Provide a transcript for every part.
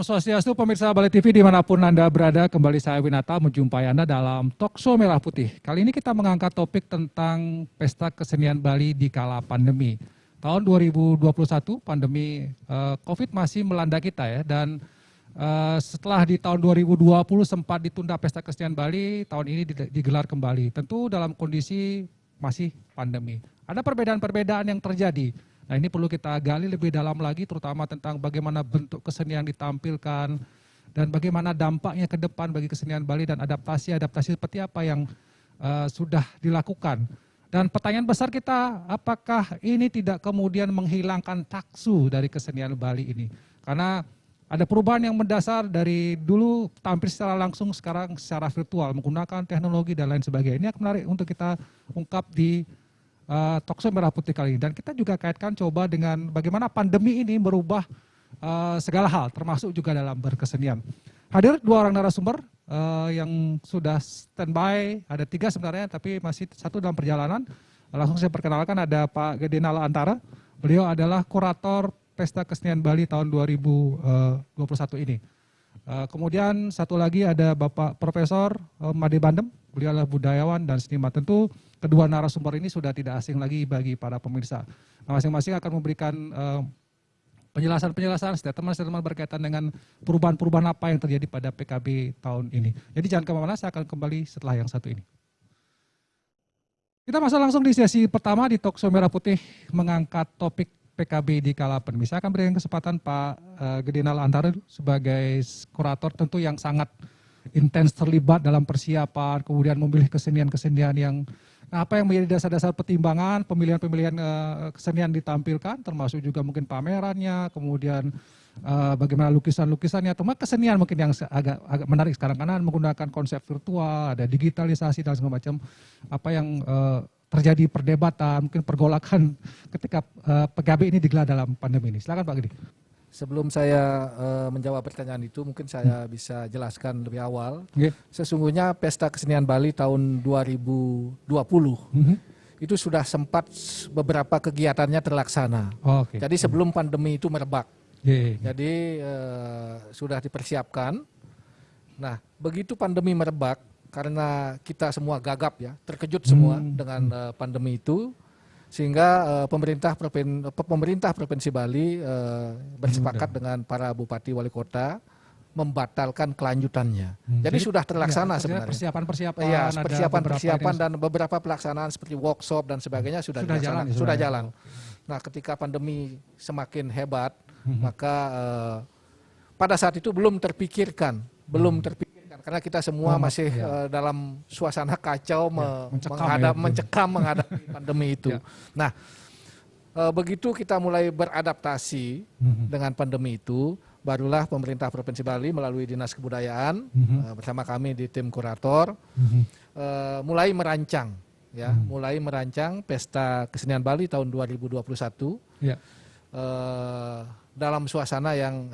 Salam Swastiastu pemirsa Bali TV dimanapun Anda berada, kembali saya Winata menjumpai Anda dalam Talkshow Merah Putih. Kali ini kita mengangkat topik tentang pesta kesenian Bali di kala pandemi. Tahun 2021 pandemi COVID masih melanda kita ya, dan setelah di tahun 2020 sempat ditunda pesta kesenian Bali, tahun ini digelar kembali. Tentu dalam kondisi masih pandemi. Ada perbedaan-perbedaan yang terjadi. Nah, ini perlu kita gali lebih dalam lagi, terutama tentang bagaimana bentuk kesenian ditampilkan dan bagaimana dampaknya ke depan bagi kesenian Bali dan adaptasi seperti apa yang sudah dilakukan. Dan pertanyaan besar kita, apakah ini tidak kemudian menghilangkan taksu dari kesenian Bali ini? Karena ada perubahan yang mendasar dari dulu tampil secara langsung, sekarang secara virtual, menggunakan teknologi dan lain sebagainya. Ini menarik untuk kita ungkap di Talkshow Merah Putih kali ini. Dan kita juga kaitkan coba dengan bagaimana pandemi ini merubah segala hal, termasuk juga dalam berkesenian. Hadir dua orang narasumber yang sudah standby, ada tiga sebenarnya, tapi masih satu dalam perjalanan. Langsung saya perkenalkan, ada Pak Gedinala Antara. Beliau adalah kurator Pesta Kesenian Bali tahun 2021 ini. Kemudian satu lagi ada Bapak Profesor Made Bandem, beliau adalah budayawan dan seniman. Tentu kedua narasumber ini sudah tidak asing lagi bagi para pemirsa. Nah, masing-masing akan memberikan penjelasan-penjelasan, statement-statement berkaitan dengan perubahan-perubahan apa yang terjadi pada PKB tahun ini. Jadi jangan kemana-mana, saya akan kembali setelah yang satu ini. Kita masuk langsung di sesi pertama di Talkshow Merah Putih mengangkat topik PKB di kala pandemi. Saya akan berikan kesempatan Pak Gedinala Antara sebagai kurator, tentu yang sangat intens terlibat dalam persiapan, kemudian memilih kesenian-kesenian yang apa yang menjadi dasar-dasar pertimbangan pemilihan-pemilihan kesenian ditampilkan, termasuk juga mungkin pamerannya, kemudian bagaimana lukisan-lukisannya, termasuk kesenian mungkin yang agak menarik sekarang karena menggunakan konsep virtual, ada digitalisasi dan segala macam apa yang terjadi perdebatan, mungkin pergolakan ketika PKB ini digelar dalam pandemi ini. Silakan Pak Gedi. Sebelum saya menjawab pertanyaan itu, mungkin saya bisa jelaskan lebih awal. Sesungguhnya Pesta Kesenian Bali tahun 2020 itu sudah sempat beberapa kegiatannya terlaksana. Jadi sebelum pandemi itu merebak. Jadi sudah dipersiapkan. Nah, begitu pandemi merebak, karena kita semua gagap ya, terkejut semua dengan pandemi itu. Sehingga pemerintah Provinsi Bali bersepakat dengan para bupati wali kota membatalkan kelanjutannya. Jadi sudah terlaksana sebenarnya. Persiapan-persiapan, ya, persiapan dan beberapa pelaksanaan seperti workshop dan sebagainya sudah jalan. Nah, ketika pandemi semakin hebat, maka pada saat itu belum terpikirkan karena kita semua masih dalam suasana kacau mencekam menghadapi pandemi itu. Nah, begitu kita mulai beradaptasi dengan pandemi itu, barulah pemerintah Provinsi Bali melalui Dinas Kebudayaan bersama kami di tim kurator mulai merancang Pesta Kesenian Bali tahun 2021 dalam suasana yang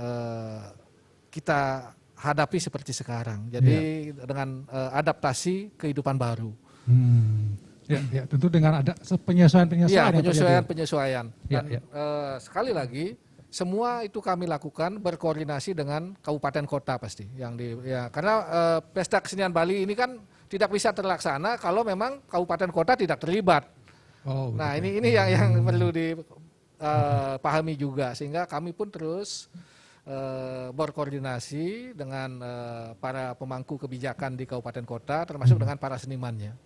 kita hadapi seperti sekarang. Jadi dengan adaptasi kehidupan baru. Tentu dengan ada penyesuaian. Dan sekali lagi, semua itu kami lakukan berkoordinasi dengan kabupaten kota pasti. Karena Pesta Kesenian Bali ini kan tidak bisa terlaksana kalau memang kabupaten kota tidak terlibat. Nah, ini yang perlu dipahami juga, sehingga kami pun terus berkoordinasi dengan para pemangku kebijakan di kabupaten kota, termasuk dengan para senimannya.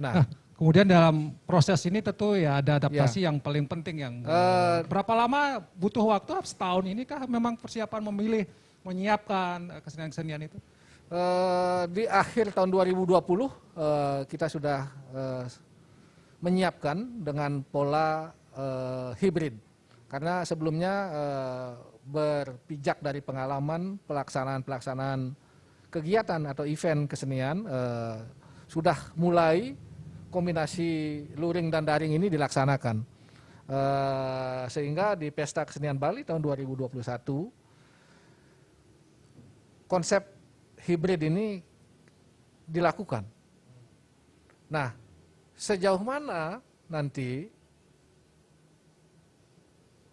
Nah, kemudian dalam proses ini tentu ya ada adaptasi yang paling penting yang berapa lama butuh waktu, setahun ini kah memang persiapan menyiapkan kesenian-kesenian itu? Di akhir tahun 2020 kita sudah menyiapkan dengan pola hibrid. Karena sebelumnya berpijak dari pengalaman pelaksanaan kegiatan atau event kesenian sudah mulai kombinasi luring dan daring ini dilaksanakan. Sehingga di Pesta Kesenian Bali tahun 2021 konsep hibrid ini dilakukan. Nah, sejauh mana nanti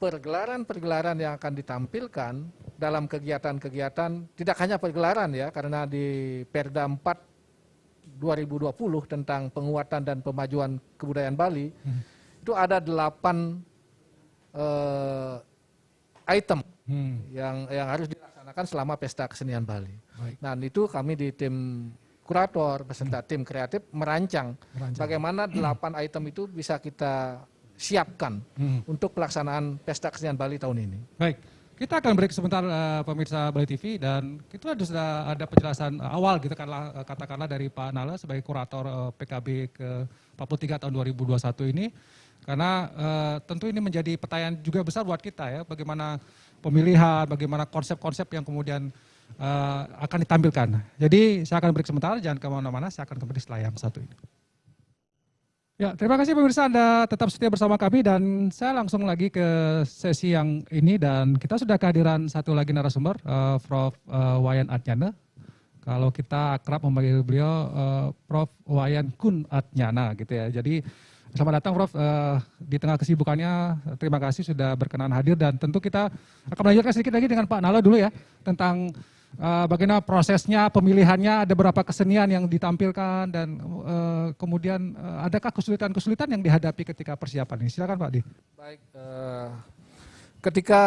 pergelaran-pergelaran yang akan ditampilkan dalam kegiatan-kegiatan, tidak hanya pergelaran ya, karena di Perda 4 2020 tentang penguatan dan pemajuan kebudayaan Bali, itu ada 8 item yang harus dilaksanakan selama Pesta Kesenian Bali. Nah itu kami di tim kurator beserta tim kreatif merancang bagaimana 8 item itu bisa kita siapkan untuk pelaksanaan Pesta Kesenian Bali tahun ini. Baik, kita akan break sebentar pemirsa Bali TV, dan itu sudah ada penjelasan awal gitu katakanlah dari Pak Nala sebagai kurator PKB ke 43 tahun 2021 ini. Karena tentu ini menjadi pertanyaan juga besar buat kita ya, bagaimana pemilihan, bagaimana konsep-konsep yang kemudian akan ditampilkan. Jadi saya akan break sebentar, jangan kemana-mana, saya akan kembali setelah yang satu ini. Ya, terima kasih pemirsa, Anda tetap setia bersama kami, dan saya langsung lagi ke sesi yang ini, dan kita sudah kehadiran satu lagi narasumber, Prof. Wayan Atnyana. Kalau kita akrab memanggil beliau Prof. Wayan Kun Atnyana gitu ya. Jadi selamat datang Prof. Di tengah kesibukannya, terima kasih sudah berkenan hadir, dan tentu kita akan melanjutkan sedikit lagi dengan Pak Nala dulu ya, tentang bagaimana prosesnya, pemilihannya, ada berapa kesenian yang ditampilkan, dan kemudian adakah kesulitan-kesulitan yang dihadapi ketika persiapan ini. Silakan Pak Di. Baik, ketika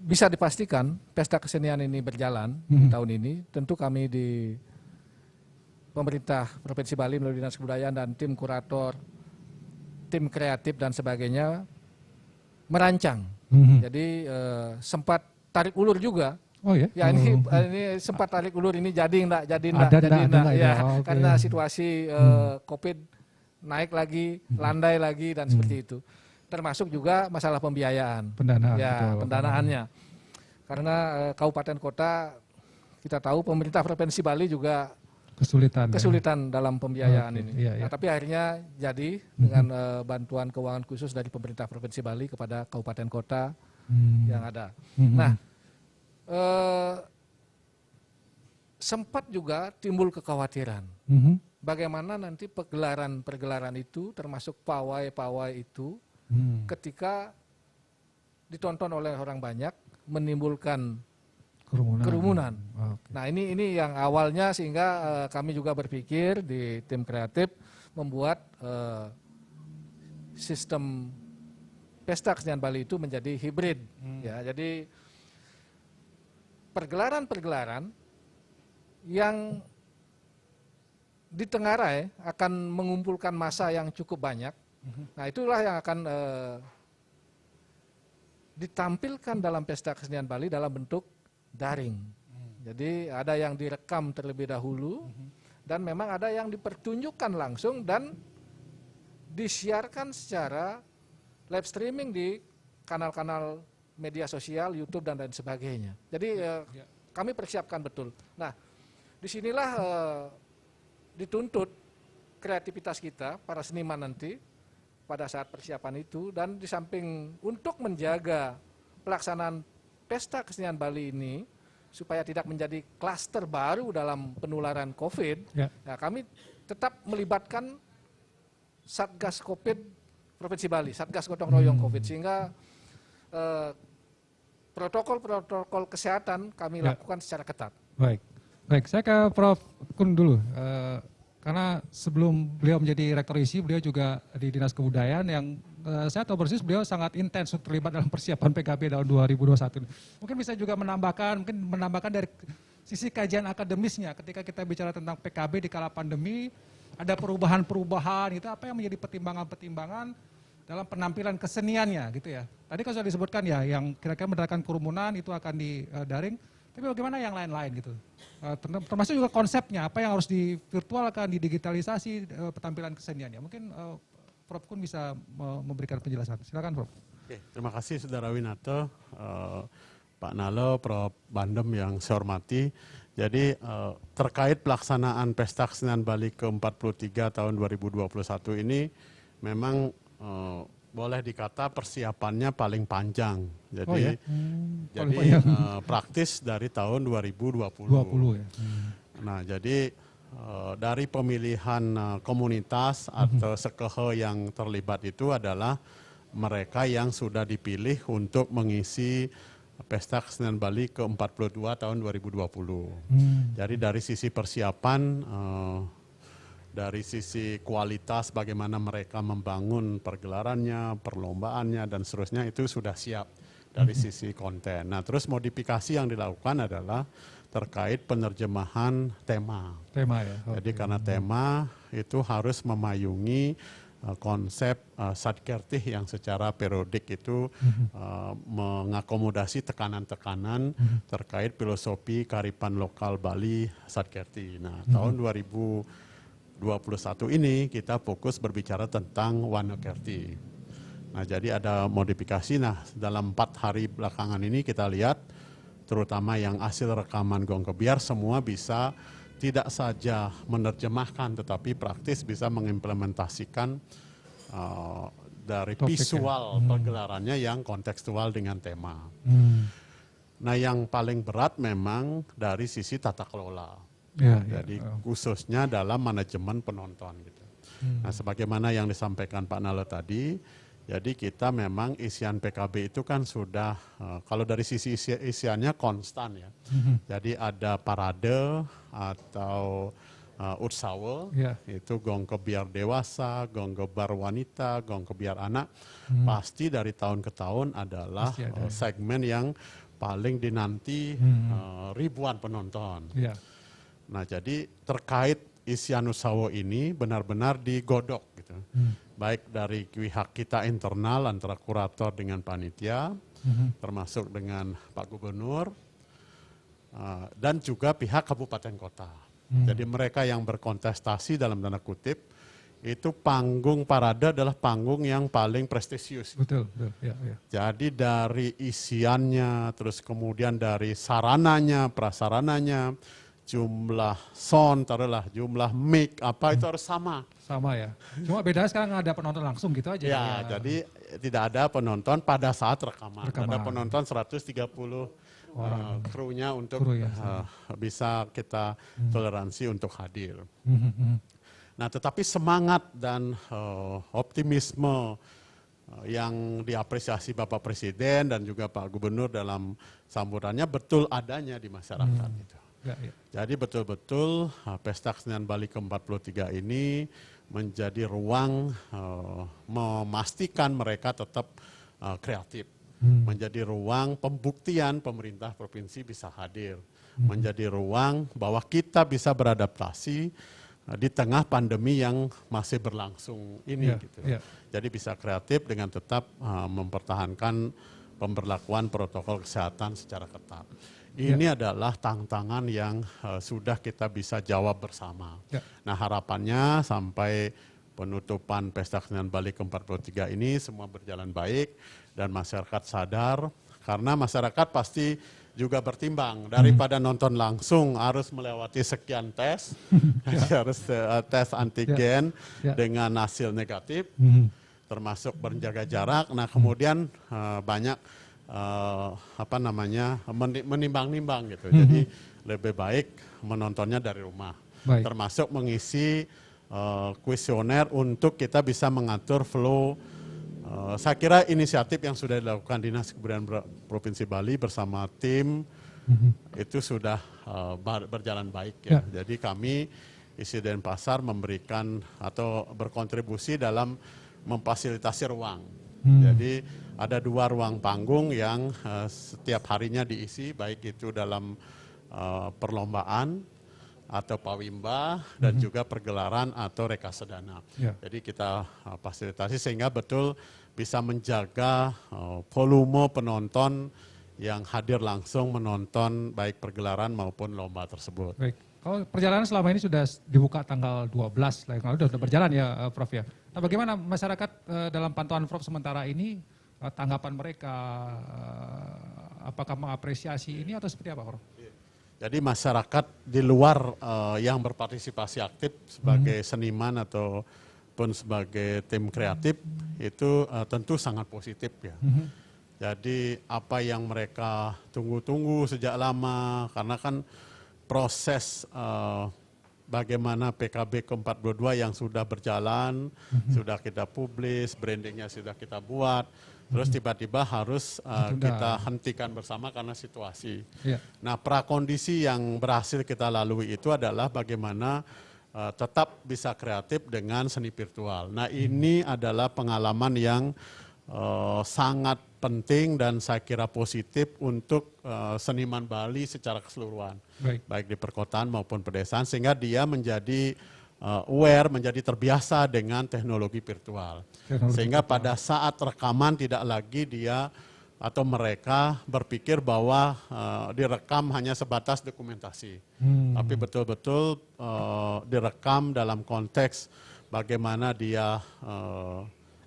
bisa dipastikan pesta kesenian ini berjalan tahun ini, tentu kami di pemerintah Provinsi Bali melalui Dinas Kebudayaan dan tim kurator, tim kreatif dan sebagainya merancang. Jadi sempat tarik ulur juga. Oh ya? Ya ini sempat tarik ulur, ini jadi enggak ya, okay. Karena situasi COVID naik lagi, landai lagi dan seperti itu. Termasuk juga masalah pembiayaan. Pendanaan. Ya, betul. pendanaannya. Karena kabupaten kota kita tahu pemerintah Provinsi Bali juga kesulitan dalam pembiayaan ini. Iya, iya. Nah, tapi akhirnya jadi dengan bantuan keuangan khusus dari pemerintah Provinsi Bali kepada kabupaten kota yang ada. Nah, sempat juga timbul kekhawatiran. Bagaimana nanti pergelaran itu termasuk pawai-pawai itu ketika ditonton oleh orang banyak menimbulkan kerumunan. Okay. Nah ini yang awalnya sehingga kami juga berpikir di tim kreatif membuat sistem Pesta Kesenian Bali itu menjadi hibrid. Ya, jadi pergelaran-pergelaran yang ditengarai akan mengumpulkan massa yang cukup banyak. Nah itulah yang akan ditampilkan dalam Pesta Kesenian Bali dalam bentuk daring. Jadi ada yang direkam terlebih dahulu dan memang ada yang dipertunjukkan langsung dan disiarkan secara live streaming di kanal-kanal media sosial, YouTube dan lain sebagainya. Jadi kami persiapkan betul. Nah, disinilah dituntut kreativitas kita para seniman nanti pada saat persiapan itu, dan di samping untuk menjaga pelaksanaan Pesta Kesenian Bali ini supaya tidak menjadi klaster baru dalam penularan COVID, nah, kami tetap melibatkan Satgas COVID Provinsi Bali, Satgas Gotong Royong COVID, sehingga protokol-protokol kesehatan kami lakukan secara ketat. Baik, saya ke Prof. Kun dulu. Karena sebelum beliau menjadi rektor ISI, beliau juga di Dinas Kebudayaan yang saya tahu persis beliau sangat intens terlibat dalam persiapan PKB tahun 2021. Mungkin bisa juga menambahkan dari sisi kajian akademisnya ketika kita bicara tentang PKB di kala pandemi, ada perubahan-perubahan itu apa yang menjadi pertimbangan-pertimbangan dalam penampilan keseniannya gitu ya. Tadi kan sudah disebutkan ya yang kira-kira mendatangkan kerumunan itu akan di daring. Tapi bagaimana yang lain-lain gitu? Termasuk juga konsepnya, apa yang harus divirtualkan, didigitalisasi penampilan keseniannya. Mungkin Prof. Kun bisa memberikan penjelasan. Silakan Prof. Oke, terima kasih Saudara Winato, Pak Nalo, Prof. Bandem yang saya hormati. Jadi terkait pelaksanaan Pesta Kesenian Bali ke-43 tahun 2021 ini memang boleh dikata persiapannya paling panjang. Jadi, praktis dari tahun 2020. Ya. Nah, jadi dari pemilihan komunitas atau sekehe yang terlibat itu adalah mereka yang sudah dipilih untuk mengisi Pesta Kesenian Bali ke-42 tahun 2020. Jadi dari sisi persiapan, dari sisi kualitas bagaimana mereka membangun pergelarannya, perlombaannya dan seterusnya itu sudah siap dari sisi konten. Nah, terus modifikasi yang dilakukan adalah terkait penerjemahan tema. Tema ya. Jadi karena tema itu harus memayungi konsep Satkertih yang secara periodik itu mengakomodasi tekanan-tekanan terkait filosofi kearifan lokal Bali Satkertih. Nah, tahun 2021 ini kita fokus berbicara tentang Wanakerti. Nah, jadi ada modifikasi. Nah, dalam 4 hari belakangan ini kita lihat terutama yang hasil rekaman Gong Kebiar semua bisa tidak saja menerjemahkan tetapi praktis bisa mengimplementasikan dari Topik visual pergelarannya yang kontekstual dengan tema. Nah, yang paling berat memang dari sisi tata kelola. Jadi khususnya dalam manajemen penonton gitu. Nah, sebagaimana yang disampaikan Pak Nalo tadi, jadi kita memang isian PKB itu kan sudah, kalau dari sisi isiannya konstan ya. Jadi ada parade atau utsawa, itu Gong Kebiar dewasa, Gong Kebiar wanita, Gong Kebiar anak. Pasti dari tahun ke tahun adalah segmen yang paling dinanti ribuan penonton. Nah, jadi terkait isian utsawa ini benar-benar digodok gitu. Baik dari pihak kita internal antara kurator dengan panitia, termasuk dengan Pak Gubernur, dan juga pihak kabupaten kota. Jadi mereka yang berkontestasi dalam tanda kutip, itu panggung parade adalah panggung yang paling prestisius. Betul. Jadi dari isiannya, terus kemudian dari sarananya, prasarananya, jumlah sound, taruhlah jumlah mic, apa itu harus sama. Sama ya. Cuma bedanya sekarang ada penonton langsung gitu aja. Ya, jadi tidak ada penonton pada saat rekaman. Ada penonton 130 krunya untuk bisa kita toleransi untuk hadir. Nah, tetapi semangat dan optimisme yang diapresiasi Bapak Presiden dan juga Pak Gubernur dalam sambutannya betul adanya di masyarakat. Gitu. Jadi betul-betul Pesta Kesenian Bali ke-43 ini menjadi ruang memastikan mereka tetap kreatif. Menjadi ruang pembuktian pemerintah provinsi bisa hadir. Menjadi ruang bahwa kita bisa beradaptasi di tengah pandemi yang masih berlangsung ini. Jadi bisa kreatif dengan tetap mempertahankan pemberlakuan protokol kesehatan secara ketat. Ini adalah tantangan yang sudah kita bisa jawab bersama. Nah, harapannya sampai penutupan Pesta Kesenian Bali ke-43 ini semua berjalan baik dan masyarakat sadar, karena masyarakat pasti juga bertimbang daripada nonton langsung harus melewati sekian tes, harus tes antigen dengan hasil negatif, termasuk menjaga jarak. Nah, kemudian banyak menimbang-nimbang gitu. Jadi lebih baik menontonnya dari rumah. Termasuk mengisi kuesioner untuk kita bisa mengatur flow. Saya kira inisiatif yang sudah dilakukan Dinas Kebudayaan Provinsi Bali bersama tim itu sudah berjalan baik ya. Jadi kami isi Denpasar memberikan atau berkontribusi dalam memfasilitasi ruang. Jadi ada 2 ruang panggung yang setiap harinya diisi, baik itu dalam perlombaan atau pawimba dan juga pergelaran atau rekasedana. Jadi kita fasilitasi sehingga betul bisa menjaga volume penonton yang hadir langsung menonton baik pergelaran maupun lomba tersebut. Baik. Kalau perjalanan selama ini sudah dibuka tanggal 12, sudah berjalan ya Prof ya. Nah, bagaimana masyarakat dalam pantauan Prof sementara ini, tanggapan mereka, apakah mengapresiasi ini atau seperti apa Prof? Jadi masyarakat di luar yang berpartisipasi aktif sebagai seniman ataupun sebagai tim kreatif itu tentu sangat positif ya. Jadi apa yang mereka tunggu-tunggu sejak lama, karena kan proses bagaimana PKB ke-42 yang sudah berjalan, sudah kita publis, brandingnya sudah kita buat, terus tiba-tiba harus kita hentikan bersama karena situasi. Nah, prakondisi yang berhasil kita lalui itu adalah bagaimana tetap bisa kreatif dengan seni virtual. Nah, ini adalah pengalaman yang sangat penting dan saya kira positif untuk seniman Bali secara keseluruhan, baik di perkotaan maupun pedesaan, sehingga dia menjadi aware, menjadi terbiasa dengan teknologi virtual. Sehingga pada saat rekaman tidak lagi dia atau mereka berpikir bahwa direkam hanya sebatas dokumentasi, tapi betul-betul direkam dalam konteks bagaimana dia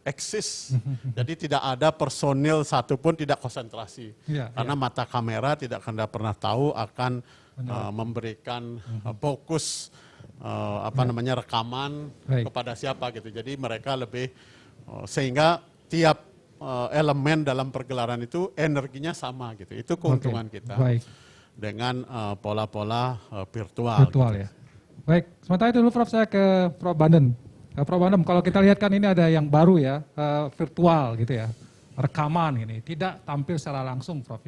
eksis. Jadi tidak ada personil satupun tidak konsentrasi. Karena mata kamera tidak akan pernah tahu akan memberikan fokus rekaman kepada siapa gitu. Jadi mereka lebih sehingga tiap elemen dalam pergelaran itu energinya sama gitu. Itu keuntungan kita dengan pola-pola virtual gitu. Ya. Baik, sementara itu dulu Prof, saya ke Prof Banden. Prof Bandem, kalau kita lihat kan ini ada yang baru ya, virtual gitu ya, rekaman ini, tidak tampil secara langsung Prof.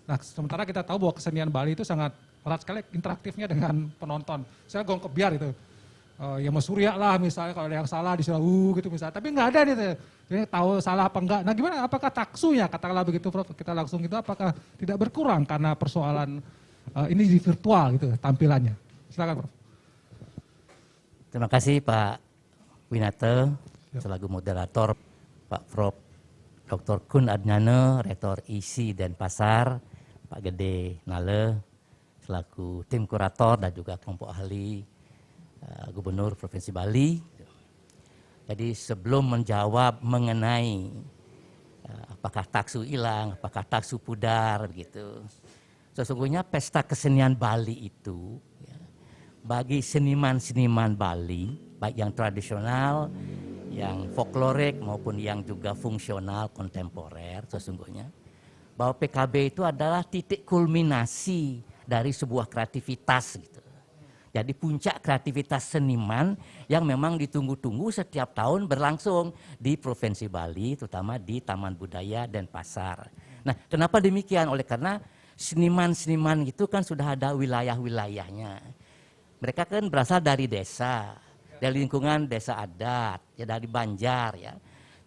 Nah, sementara kita tahu bahwa kesenian Bali itu sangat erat sekali interaktifnya dengan penonton. Saya gong kebiar itu, ya Mas Surya lah misalnya, kalau ada yang salah disuruh gitu misalnya, tapi nggak ada nih, jadi tahu salah apa enggak. Nah gimana, apakah taksunya, katakanlah begitu Prof, kita langsung itu apakah tidak berkurang karena persoalan ini di virtual gitu tampilannya. Silakan Prof. Terima kasih Pak Winata, selaku moderator, Pak Prof. Dr. Kun Adnyana, Rektor ISI Denpasar, Pak Gede Nale, selaku tim kurator dan juga kelompok ahli Gubernur Provinsi Bali. Jadi sebelum menjawab mengenai apakah taksu hilang, apakah taksu pudar, begitu. Sesungguhnya pesta kesenian Bali itu bagi seniman-seniman Bali, baik yang tradisional, yang folklorik maupun yang juga fungsional kontemporer, sesungguhnya bahwa PKB itu adalah titik kulminasi dari sebuah kreativitas gitu. Jadi puncak kreativitas seniman yang memang ditunggu-tunggu setiap tahun berlangsung di Provinsi Bali, terutama di Taman Budaya Denpasar. Nah, kenapa demikian? Oleh karena seniman-seniman itu kan sudah ada wilayah-wilayahnya. Mereka kan berasal dari desa, dari lingkungan desa adat, ya dari Banjar ya.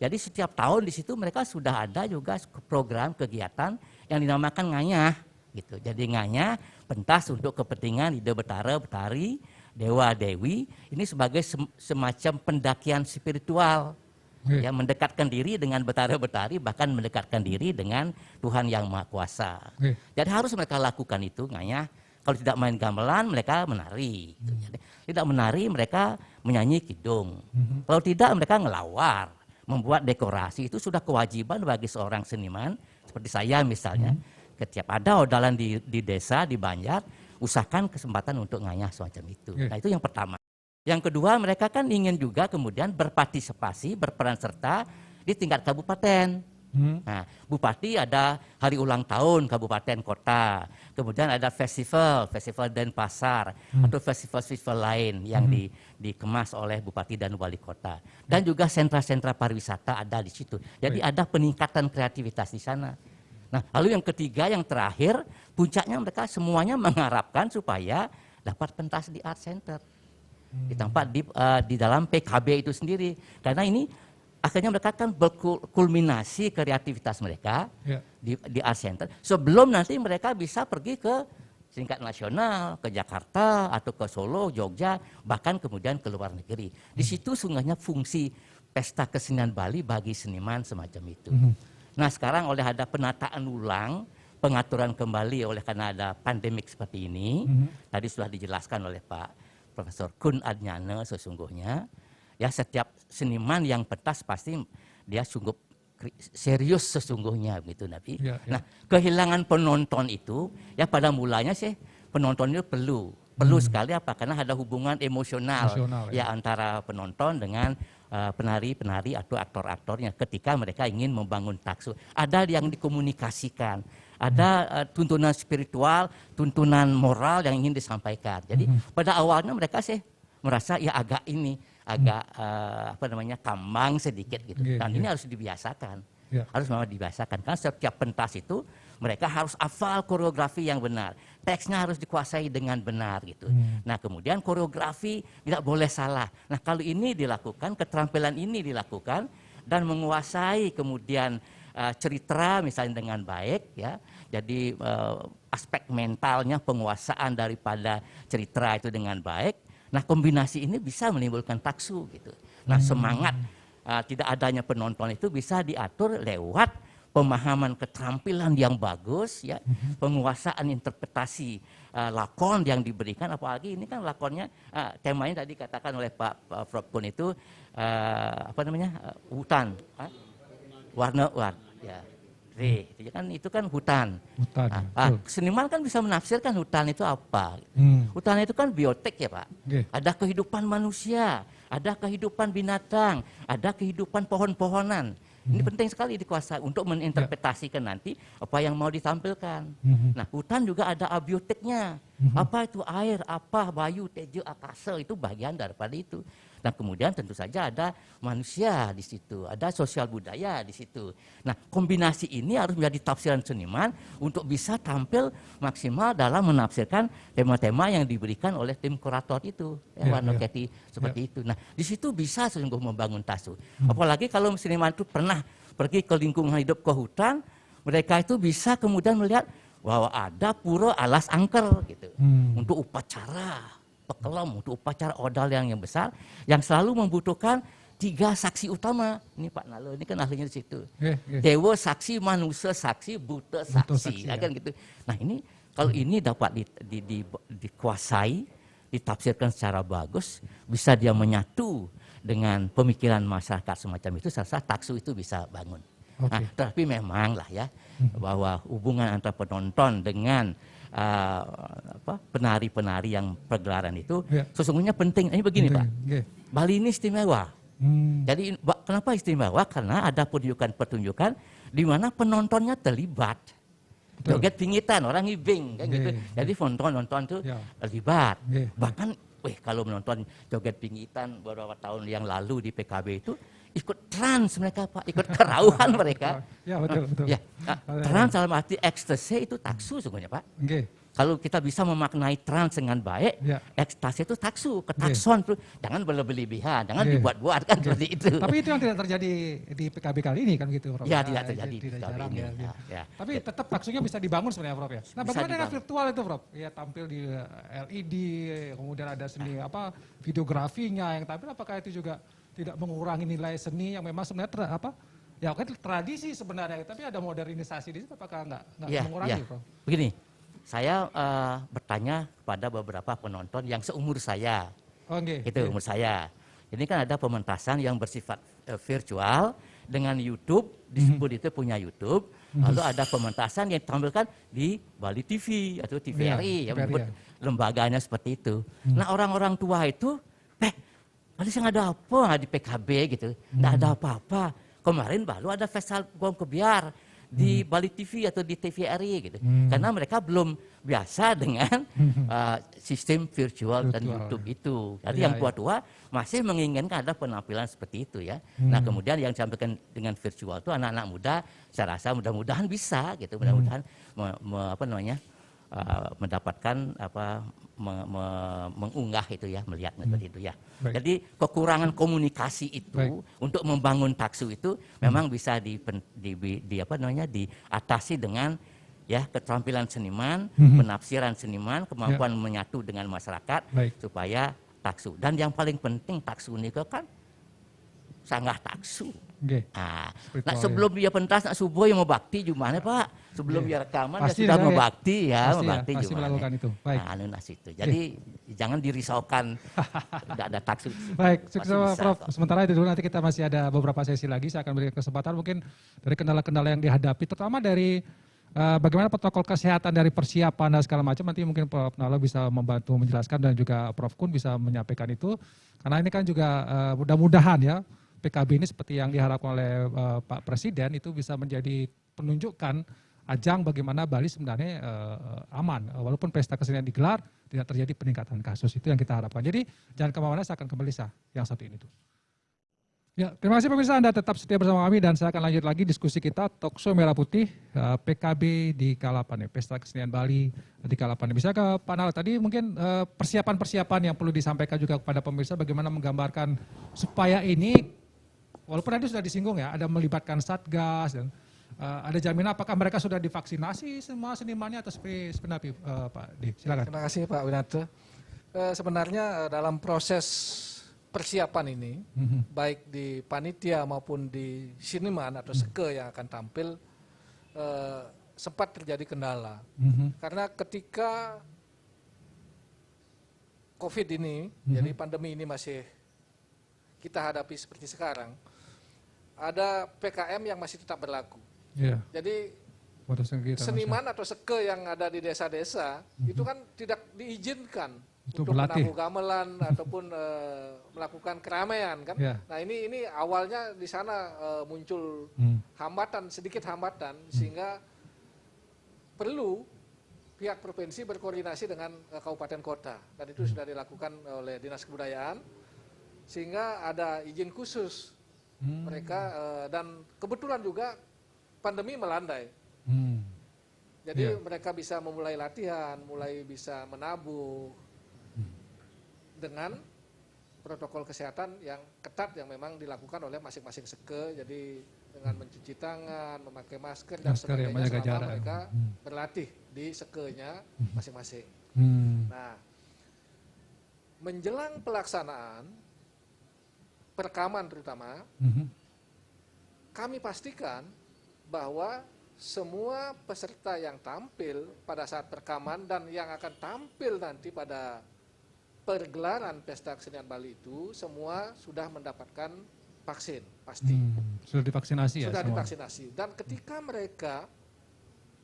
Jadi setiap tahun di situ mereka sudah ada juga program kegiatan yang dinamakan nganyah gitu. Jadi nganyah pentas untuk kepentingan ide betara, betari, dewa dewi, ini sebagai semacam pendakian spiritual. Ya, mendekatkan diri dengan betara betari, bahkan mendekatkan diri dengan Tuhan yang Maha Kuasa. Jadi harus mereka lakukan itu nganyah. Kalau tidak main gamelan, mereka menari. Gitu. Tidak menari, mereka menyanyi kidung. Kalau tidak, mereka ngelawar, membuat dekorasi. Itu sudah kewajiban bagi seorang seniman, seperti saya misalnya. Setiap ada odalan di desa, di Banjar, usahakan kesempatan untuk nganyah semacam itu. Nah itu yang pertama. Yang kedua, mereka kan ingin juga kemudian berpartisipasi, berperan serta di tingkat kabupaten. Nah, bupati ada hari ulang tahun kabupaten kota, kemudian ada festival Denpasar atau festival lain yang dikemas oleh bupati dan wali kota, dan juga sentra-sentra pariwisata ada di situ. Jadi ada peningkatan kreativitas di sana. Nah, lalu yang ketiga, yang terakhir, puncaknya mereka semuanya mengharapkan supaya dapat pentas di art center, di tempat di dalam PKB itu sendiri, karena ini akhirnya mereka kan berkulminasi kreativitas mereka di art center sebelum nanti mereka bisa pergi ke tingkat nasional, ke Jakarta atau ke Solo, Jogja, bahkan kemudian ke luar negeri. Di situ sungguhnya fungsi pesta kesenian Bali bagi seniman semacam itu. Nah sekarang oleh ada penataan ulang, pengaturan kembali oleh karena ada pandemik seperti ini, tadi sudah dijelaskan oleh Pak Profesor Kun Adnyana sesungguhnya, ya setiap seniman yang pentas pasti dia sungguh serius sesungguhnya gitu Nabi. Nah kehilangan penonton itu ya pada mulanya sih penonton itu perlu sekali apa karena ada hubungan emosional ya antara penonton dengan penari-penari atau aktor-aktornya ketika mereka ingin membangun taksu. Ada yang dikomunikasikan, ada tuntunan spiritual, tuntunan moral yang ingin disampaikan. Jadi pada awalnya mereka sih merasa ya agak kambang sedikit gitu. Dan ini harus dibiasakan. Harus memang dibiasakan. Karena setiap pentas itu mereka harus hafal koreografi yang benar. Teksnya harus dikuasai dengan benar gitu. Nah, kemudian koreografi tidak boleh salah. Nah, kalau ini dilakukan, keterampilan ini dilakukan dan menguasai kemudian cerita misalnya dengan baik ya. Jadi aspek mentalnya, penguasaan daripada cerita itu dengan baik. Nah, kombinasi ini bisa menimbulkan taksu gitu. Nah, semangat tidak adanya penonton itu bisa diatur lewat pemahaman keterampilan yang bagus ya, penguasaan interpretasi lakon yang diberikan, apalagi ini kan lakonnya temanya tadi katakan oleh Pak Prof Kun itu hutan, warna ya. Itu kan hutan. Seniman kan bisa menafsirkan hutan itu apa. Hutan itu kan biotik ya Pak. Ada kehidupan manusia, ada kehidupan binatang, ada kehidupan pohon-pohonan. Ini penting sekali dikuasai untuk menginterpretasikan nanti apa yang mau ditampilkan. Nah, hutan juga ada abiotiknya. Apa itu air, apa bayu, tejo, akasa, itu bagian daripada itu. Nah, kemudian tentu saja ada manusia di situ, ada sosial budaya di situ. Nah, kombinasi ini harus menjadi tafsiran seniman untuk bisa tampil maksimal dalam menafsirkan tema-tema yang diberikan oleh tim kurator itu, Warnoketi seperti itu. Nah, di situ bisa sungguh membangun tasu. Apalagi kalau seniman itu pernah pergi ke lingkungan hidup ke hutan, mereka itu bisa kemudian melihat bahwa ada pura alas angker gitu untuk upacara pekelem, untuk upacara odal yang besar yang selalu membutuhkan 3 saksi utama. Ini Pak Nalo ini kan ahlinya di situ. Dewa saksi, manusia saksi, buta saksi, kan gitu. Nah, ini kalau ini dapat dikuasai, ditafsirkan secara bagus, bisa dia menyatu dengan pemikiran masyarakat semacam itu, saya rasa taksu itu bisa bangun. Nah, tapi memang lah ya bahwa hubungan antara penonton dengan penari-penari yang pergelaran itu sesungguhnya penting. Ini begini Pak, Bali ini istimewa. Jadi kenapa istimewa? Karena ada pertunjukan-pertunjukan di mana penontonnya terlibat. Joget pingitan, orang ngibing kan gitu. Jadi nonton itu terlibat. Bahkan kalau menonton joget pingitan beberapa tahun yang lalu di PKB itu ikut trans mereka Pak, ikut kerauhan mereka. Ya, betul. Trans dalam arti ekstasi itu taksu sebenarnya Pak. Kalau kita bisa memaknai trans dengan baik, ekstasi itu taksu, ketakson itu jangan berlebihan, jangan dibuat-buat kan seperti itu. Tapi itu yang tidak terjadi di PKB kali ini kan gitu Prof. Ya, tidak terjadi di PKB ini. Tapi tetap taksunya bisa dibangun sebenarnya Prof ya. Nah, bagaimana dengan virtual itu Prof? Ya tampil di LED, kemudian ada seni videografinya yang tampil, apakah itu juga tidak mengurangi nilai seni yang memang sebenarnya tradisi sebenarnya, tapi ada modernisasi di situ, apakah enggak mengurangi Prof? Begini. Saya bertanya kepada beberapa penonton yang seumur saya, umur saya. Ini kan ada pementasan yang bersifat virtual dengan YouTube, disebut itu punya YouTube. Lalu ada pementasan yang ditampilkan di Bali TV atau TVRI, yang menyebut lembaganya seperti itu. Nah, orang-orang tua itu, Bali nggak ada apa di PKB gitu, nggak ada apa-apa. Kemarin baru ada festival Gong Kebiar di Bali TV atau di TVRI gitu. Karena mereka belum biasa dengan sistem virtual dan YouTube itu. Jadi yang tua-tua masih menginginkan ada penampilan seperti itu ya. Nah, kemudian yang disampaikan dengan virtual itu anak-anak muda, saya rasa mudah-mudahan bisa gitu, mudah-mudahan mendapatkan mengunggah itu ya, melihat seperti itu ya. Jadi kekurangan komunikasi itu untuk membangun taksu itu memang bisa diatasi dengan keterampilan seniman, penafsiran seniman, kemampuan menyatu dengan masyarakat supaya taksu. Dan yang paling penting taksu ini kan sanggah taksu. Nah, sebelum dia pentas nak subuh yang mau bakti gimana Pak? Sebelum dia rekaman dia sudah mau bakti pasti gimana? Melakukan itu. Baik. Nah, itu. Jadi jangan dirisaukan tidak ada taksu. Baik, sukses Prof. Sementara itu dulu, nanti kita masih ada beberapa sesi lagi. Saya akan berikan kesempatan mungkin dari kendala-kendala yang dihadapi, terutama dari bagaimana protokol kesehatan dari persiapan dan segala macam. Nanti mungkin Prof. Nalo bisa membantu menjelaskan dan juga Prof. Kun bisa menyampaikan itu. Karena ini kan juga mudah-mudahan ya PKB ini seperti yang diharapkan oleh Pak Presiden itu bisa menjadi penunjukan ajang bagaimana Bali sebenarnya aman. Walaupun pesta kesenian digelar, tidak terjadi peningkatan kasus. Itu yang kita harapkan. Jadi jangan kemana-mana, saya akan kembali yang satu ini tuh. Ya, terima kasih pemirsa, Anda tetap setia bersama kami dan saya akan lanjut lagi diskusi kita Talkshow Merah Putih PKB di Kalapan, Pesta Kesenian Bali di Kalapan. Bisa ke Pak Nal, tadi mungkin persiapan-persiapan yang perlu disampaikan juga kepada pemirsa bagaimana menggambarkan supaya ini, walaupun tadi sudah disinggung ya, ada melibatkan Satgas dan ada jaminan apakah mereka sudah divaksinasi semua senimannya atau seperti Pak D? Silakan. Terima kasih Pak Winate. Sebenarnya dalam proses persiapan ini, baik di panitia maupun di seniman atau seke yang akan tampil, sempat terjadi kendala. Karena ketika COVID ini, jadi pandemi ini masih kita hadapi seperti sekarang, ada PKM yang masih tetap berlaku. Jadi seniman atau seke yang ada di desa-desa, itu kan tidak diizinkan untuk menabuh gamelan ataupun melakukan keramaian kan. Nah ini awalnya di sana muncul sedikit hambatan sehingga perlu pihak provinsi berkoordinasi dengan kabupaten kota dan itu sudah dilakukan oleh Dinas Kebudayaan sehingga ada izin khusus mereka dan kebetulan juga pandemi melandai. Jadi mereka bisa memulai latihan, mulai bisa menabuh dengan protokol kesehatan yang ketat yang memang dilakukan oleh masing-masing seke, jadi dengan mencuci tangan, memakai masker dan sebagainya selama mereka berlatih di sekenya masing-masing. Nah, menjelang pelaksanaan perekaman terutama, kami pastikan bahwa semua peserta yang tampil pada saat perekaman dan yang akan tampil nanti pada pergelaran Pesta Kesenian Bali itu semua sudah mendapatkan vaksin, pasti. Sudah divaksinasi ya? Sudah divaksinasi. Dan ketika mereka,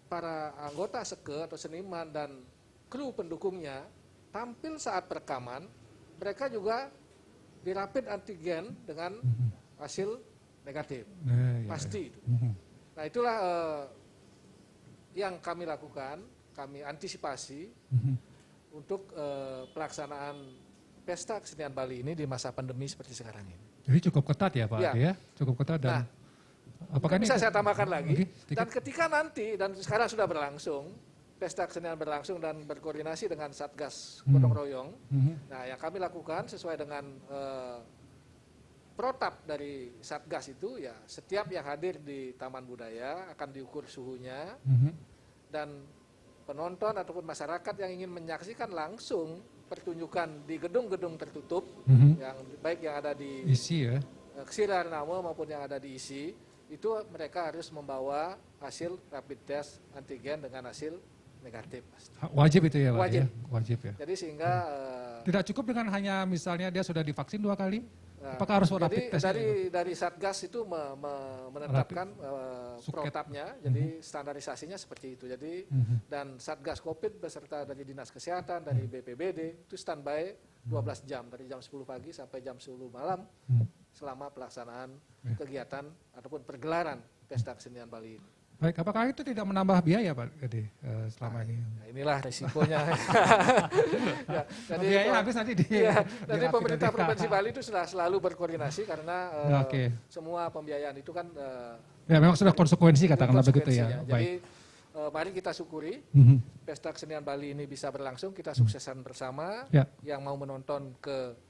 para anggota seke atau seniman dan kru pendukungnya tampil saat perekaman, mereka juga dirapid antigen dengan hasil negatif. Pasti itu. Nah itulah yang kami lakukan, kami antisipasi untuk pelaksanaan Pesta Kesenian Bali ini di masa pandemi seperti sekarang ini. Jadi cukup ketat ya Pak ya? Cukup ketat dan apakah ini bisa saya tambahkan lagi? Dan ketika nanti, dan sekarang sudah berlangsung, Pesta Kesenian berlangsung dan berkoordinasi dengan Satgas Gotong Royong. Nah yang kami lakukan sesuai dengan protap dari Satgas itu ya setiap yang hadir di Taman Budaya akan diukur suhunya dan penonton ataupun masyarakat yang ingin menyaksikan langsung pertunjukan di gedung-gedung tertutup yang baik yang ada di isi ya Ksira Namo maupun yang ada di isi itu mereka harus membawa hasil rapid test antigen dengan hasil negatif. Wajib itu ya Pak? Wajib. Wajib ya. Jadi sehingga tidak cukup dengan hanya misalnya dia sudah divaksin 2 kali? Apakah harus rapid test? Dari Satgas itu menetapkan protapnya, jadi standarisasinya seperti itu. Jadi dan Satgas Covid beserta dari Dinas Kesehatan, dari BPBD itu standby 12 jam dari jam 10 pagi sampai jam 10 malam selama pelaksanaan kegiatan ataupun pergelaran Pesta Kesenian Bali ini. Baik, apakah itu tidak menambah biaya Pak Gede selama ini? Nah, inilah resikonya. Ya, jadi biaya habis nanti jadi pemerintah Provinsi Bali itu sudah selalu berkoordinasi karena semua pembiayaan itu kan ya memang sudah konsekuensi katakanlah begitu ya. Jadi mari kita syukuri Pesta Kesenian Bali ini bisa berlangsung, kita sukseskan bersama. Yang mau menonton ke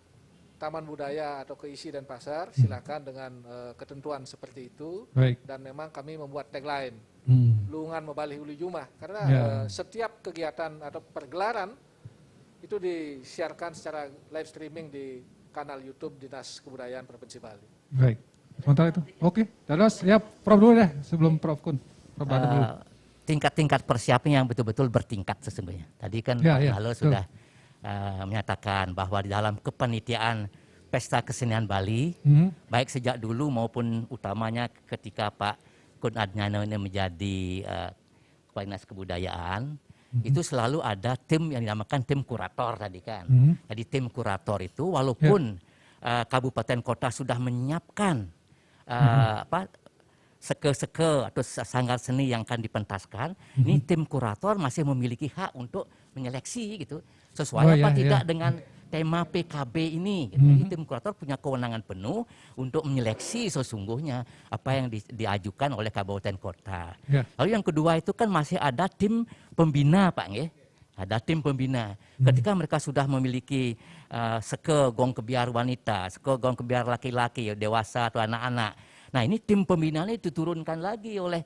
Taman Budaya atau ke isi dan pasar, silakan dengan ketentuan seperti itu. Dan memang kami membuat tagline, Luungan Mebali Uli Jumah, karena setiap kegiatan atau pergelaran itu disiarkan secara live streaming di kanal YouTube Dinas Kebudayaan Provinsi Bali. Baik, sementara itu. Oke, terus ya Prof dulu deh sebelum Prof Kun. Tingkat-tingkat persiapan yang betul-betul bertingkat sesungguhnya. Tadi kan Pak Nalo sudah menyatakan bahwa di dalam kepanitiaan Pesta Kesenian Bali, baik sejak dulu maupun utamanya ketika Pak Kun Adnyano ini menjadi Kepala Dinas Kebudayaan, itu selalu ada tim yang dinamakan tim kurator tadi kan. Jadi tim kurator itu walaupun kabupaten kota sudah menyiapkan seke-seke atau sanggar seni yang akan dipentaskan, ini tim kurator masih memiliki hak untuk menyeleksi gitu, sesuai tidak dengan tema PKB ini. Gitu. Jadi tim kurator punya kewenangan penuh untuk menyeleksi sesungguhnya apa yang diajukan oleh kabupaten kota. Lalu yang kedua itu kan masih ada tim pembina, Pak nggih. Ada tim pembina. Ketika mereka sudah memiliki seke gong kebiar wanita, seke gong kebiar laki-laki, dewasa atau anak-anak. Nah ini tim pembina ini diturunkan lagi oleh